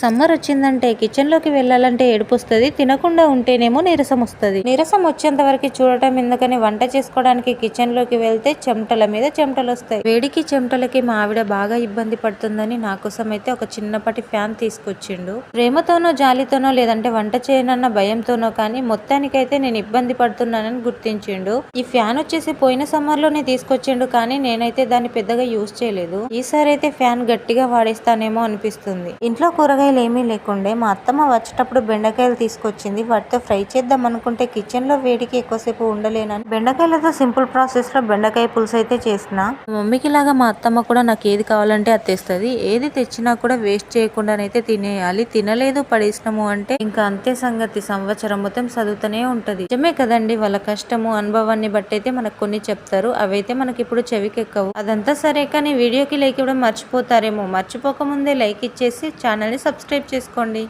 Summer వచ్చిందంటే కిచెన్లోకి వెళ్ళాలంటే ఏడుపొస్తుంది, తినకుండా ఉంటేనేమో నీరసం వస్తుంది. నీరసం వచ్చేంత వరకు చూడటం ఎందుకని వంట చేసుకోవడానికి కిచెన్లోకి వెళ్తే చెమటల మీద చెమటలు వస్తాయి. వేడికి చెమటలకి మా ఆవిడ బాగా ఇబ్బంది పడుతుందని నా కోసం అయితే ఒక చిన్నపాటి ఫ్యాన్ తీసుకొచ్చిండు. ప్రేమతోనో జాలితోనో లేదంటే వంట చేయనన్న భయంతోనో కానీ మొత్తానికైతే నేను ఇబ్బంది పడుతున్నానని గుర్తించిండు. ఈ ఫ్యాన్ వచ్చేసి పోయిన సమ్మర్ లోనే తీసుకొచ్చిండు, కానీ నేనైతే దాన్ని పెద్దగా యూజ్ చేయలేదు. ఈసారి అయితే ఫ్యాన్ గట్టిగా వాడేస్తానేమో అనిపిస్తుంది. ఇంట్లో కూరగాయలు ఏమీ లేకుండే మా అత్తమ్మ వచ్చేటప్పుడు బెండకాయలు తీసుకొచ్చింది. వాటితో ఫ్రై చేద్దాం అనుకుంటే కిచెన్ లో వేడికి ఎక్కువసేపు ఉండలేనని బెండకాయలతో సింపుల్ ప్రాసెస్ లో బెండకాయ పులుసు అయితే చేసిన. మమ్మీకి లాగా మా అత్తమ్మ కూడా నాకు ఏది కావాలంటే అది తెస్తుంది. ఏది తెచ్చినా కూడా వేస్ట్ చేయకుండానైతే తినేయాలి. తినలేదు పడేసినాము అంటే ఇంకా అంతే సంగతి. సంవత్సరం మొత్తం చదువుతూనే ఉంటది. నిజమే కదండి, వాళ్ళ కష్టము అనుభవాన్ని బట్టి అయితే మనకు కొన్ని చెప్తారు. అవైతే మనకి ఇప్పుడు చెవికెక్కవు. అదంతా సరే, కానీ వీడియోకి లైక్ ఇవ్వడం మర్చిపోతారేమో. మర్చిపోకముందే లైక్ ఇచ్చేసి ఛానల్ని సబ్స్క్రైబ్ చేసుకోండి.